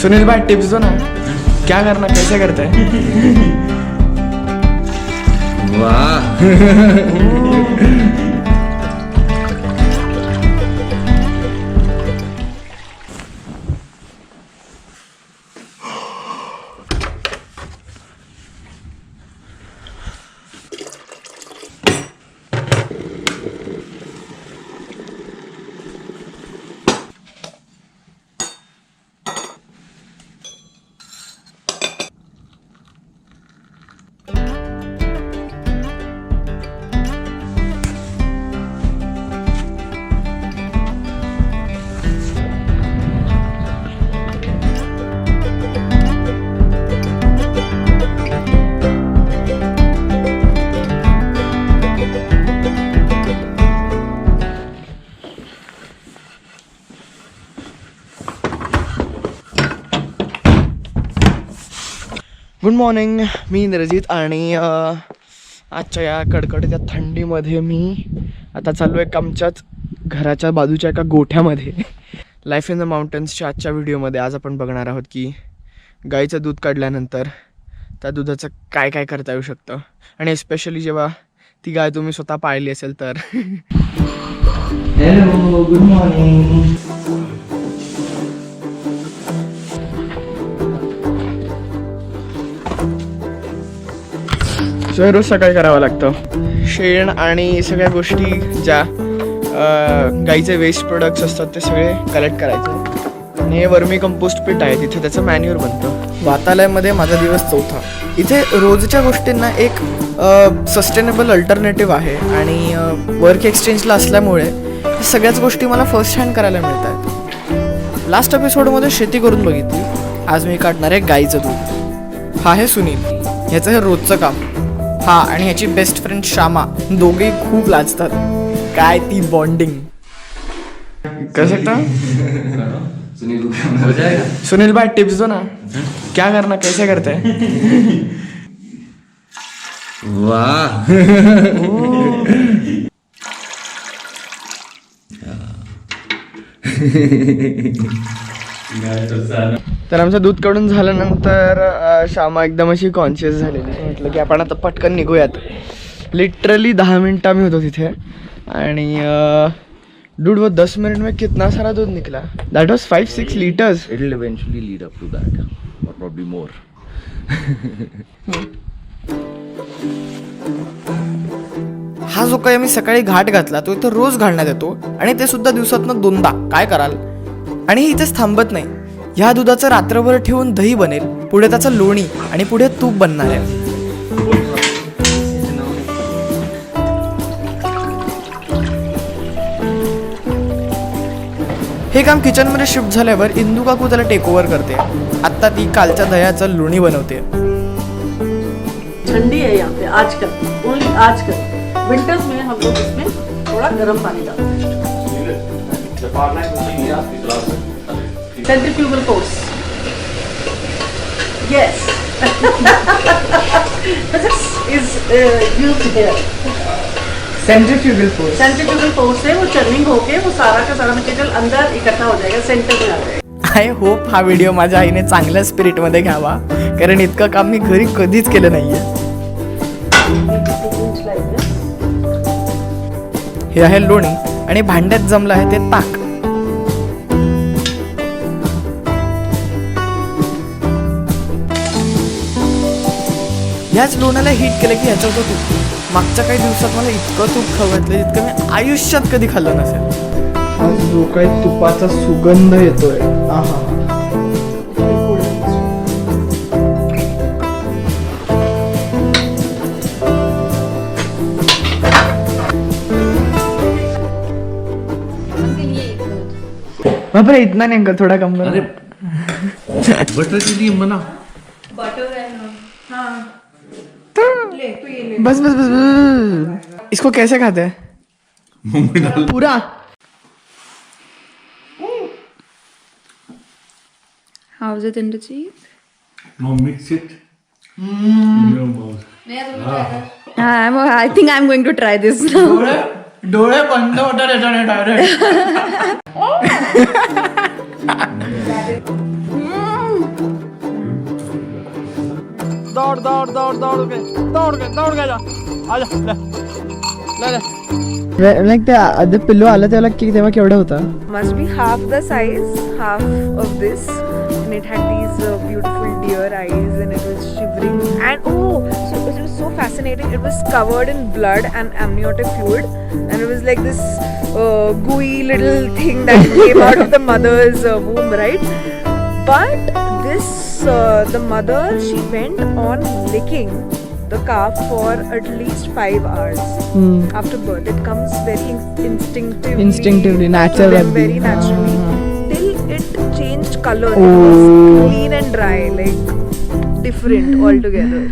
सुनील भाई टिप्स दो ना, क्या करना, कैसे करते हैं? वाह गुड मॉर्निंग, मी इंद्रजित आणि आजच्या या कडकडत्या थंडीमध्ये मी आता चाललो आहे आमच्याच घराच्या बाजूच्या एका गोठ्यामध्ये. लाईफ इन द माउंटन्सच्या आजच्या व्हिडिओमध्ये आज आपण बघणार आहोत की गाईचं दूध काढल्यानंतर त्या दुधाचं काय काय करता येऊ शकतं, आणि एस्पेशली जेव्हा ती गाय तुम्ही स्वतः पाळली असेल तर. Hello, good morning. सो रोज सकाळी करावं लागतं. शेण आणि सगळ्या गोष्टी ज्या गाईचे वेस्ट प्रोडक्ट्स असतात ते सगळे कलेक्ट करायचे. आणि हे वर्मी कंपोस्ट पीठ आहे, तिथे त्याचं मॅन्युअर बनतं. वातालयामध्ये माझा दिवस चौथा. इथे रोजच्या गोष्टींना एक सस्टेनेबल अल्टरनेटिव्ह आहे आणि वर्क एक्सचेंजला असल्यामुळे सगळ्याच गोष्टी मला फर्स्ट हँड करायला मिळतात. लास्ट एपिसोडमध्ये शेती करून बघितली, आज मी काढणार आहे गाईचं दूध. हा आहे सुनील, ह्याचं हे रोजचं काम. हा आणि ह्याची बेस्ट फ्रेंड श्यामा, दोघेही खूप लाजतात. काय ती बॉन्डिंग. कर सकता सुनील भाई टिप्स दो ना, क्या करना, कैसे करते हैं? वाह तर आमचं दूध काढून झाल्यानंतर श्यामा एकदम अशी कॉन्शियस झालेली. म्हटलं की आपण आता पटकन निघूयात. लिटरली 10 मिनट आम्ही होतो तिथे आणि दूध वो 10 मिनट में कितना सारा दूध निकला. That was 5-6 liters. It will eventually lead up to that or probably more. हा जो काही आम्ही सकाळी घाट घातला तो इथं रोज घालण्यात येतो आणि ते सुद्धा दिवसातनं 2दा. काय कराल. आणि इथेच थांबत नाही. ह्या दुधाचं रात्रभर ठेवून दही बनेल, पुढे त्याचं लोणी आणि पुढे तूप बनणार आहे. हे काम किचनमध्ये शिफ्ट झाल्यावर इंदू काकू त्याला टेक ओव्हर करते. आत्ता ती कालच्या दह्याचं लोणी बनवते. ठंडी है यहाँ पे आजकल, ओनली आजकल. विंटर्स में हम लोग इसमें थोड़ा गर्म पानी डालते हैं. Centrifugal force. Yes. This is used here. Centrifugal force. Centrifugal force से वो चर्निंग होके वो सारा का सारा मटेरियल अंदर इकट्ठा हो जाएगा, सेंटर में आ जाएगा. आय होप हा व्हिडिओ माझ्या आईने चांगल्या स्पिरिटमध्ये घ्यावा, कारण इतकं काम मी घरी कधीच केलं नाहीये. हे आहे लोणी आणि भांड्यात जमलं आहे ते ताक. ह्याच लोण्याला हीट केलं की ह्याचं होतं तूप. मागच्या काही दिवसात मला इतकं तूप खावं घातलं जितकं मी आयुष्यात कधी खाल्लं नसेल. हा जो काही तुपाचा सुगंध येतोय, आहा. बापरे, इतना नहीं अंकल, थोड़ा कम करो. बटर चिली मना. बस बस बस बस. इसको कैसे खाते हैं? मुंह में डाल. पूरा. How's it in the cheese? No, mix it. In your mouth. I think I'm going to try this now. डोळे बंद होतात याच्याने डायरेक्ट. दौड़ दौड़ दौड़ दौड़ के जा आजा लाईक ते पिल्लू आलं त्याला की तेव्हा केवढं होतं. Must be half the size, half of this, and it had these beautiful deer eyes, and it was shivering. And so it was so fascinating. It was covered in blood and amniotic fluid, and it was like this gooey little thing that came out of the mother's womb, right? But this, the mother, she went on licking the calf for at least 5 hours after birth. It comes very instinctively, natural, to them, very naturally, till it changed color. It was clean and dry, like different altogether.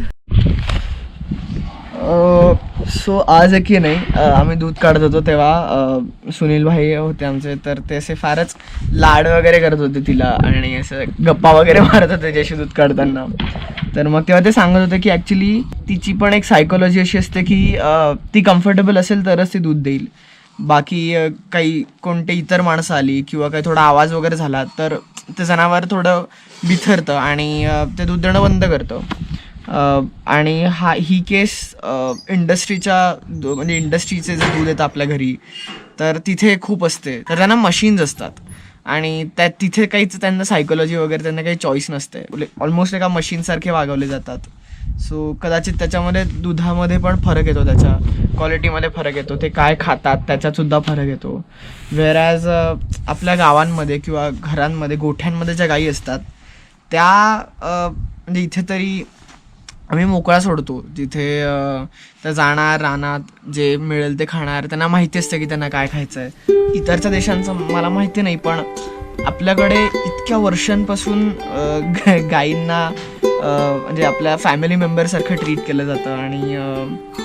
So आज की नाही आम्ही दूध काढत होतो तेव्हा सुनील भाई होते आमचे, तर ते असे फारच लाड वगैरे करत होते तिला आणि असं गप्पा वगैरे मारत होते ज्याशी दूध काढताना. तर मग तेव्हा ते सांगत होते की ॲक्च्युली तिची पण एक सायकोलॉजी अशी असते की ती कम्फर्टेबल असेल तरच ती दूध देईल. बाकी काही कोणते इतर माणसं आली किंवा काही थोडा आवाज वगैरे झाला तर ते जनावर थोडं बिथरतं आणि ते दूध देणं बंद करतं. आणि ही केस इंडस्ट्रीच्या म्हणजे इंडस्ट्रीचे जे दूध येतं आपल्या घरी तर तिथे खूप असते. तर त्यांना मशीन्स असतात आणि तिथे काहीच त्यांना सायकोलॉजी वगैरे त्यांना काही चॉईस नसते. ऑलमोस्ट एका मशीनसारखे वागवले जातात. सो कदाचित त्याच्यामध्ये दुधामध्ये पण फरक येतो, त्याच्या क्वालिटीमध्ये फरक येतो, ते काय खातात त्याच्यातसुद्धा फरक येतो. व्हेअरॅज आपल्या गावांमध्ये किंवा घरांमध्ये गोठ्यांमध्ये ज्या गायी असतात त्या म्हणजे इथे तरी आम्ही मोकळा सोडतो. तिथे त्या जाणार रानात जे मिळेल ते खाणार, त्यांना माहिती असतं की त्यांना काय खायचं आहे. इतरच्या देशांचं मला माहिती नाही, पण आपल्याकडे इतक्या वर्षांपासून गायींना म्हणजे आपल्या फॅमिली मेंबरसारखं ट्रीट केलं जातं आणि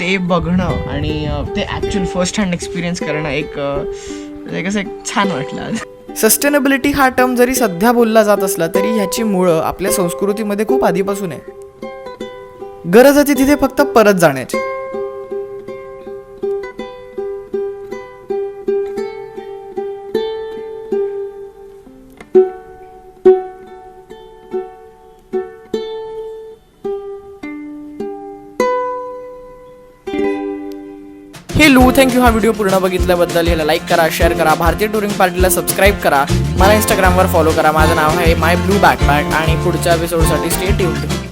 ते बघणं आणि ते ॲक्च्युअल फर्स्ट हँड एक्सपिरियन्स करणं एक कसं एक छान वाटलं. सस्टेनेबिलिटी हा टर्म जरी सध्या बोलला जात असला तरी ह्याची मुळं आपल्या संस्कृतीमध्ये खूप आधीपासून आहे. गरज आहे तिथे फक्त परत जाण्याची. हेलो, थँक्यू हा व्हिडिओ पूर्ण बघितल्याबद्दल. ह्याला लाईक करा, शेअर करा, भारतीय टुरिंग पार्टीला सबस्क्राईब करा, मला इंस्टाग्रामवर फॉलो करा. माझं नाव आहे माय ब्लू बॅकपॅक आणि पुढच्या एपिसोडसाठी स्टे ट्यून्ड.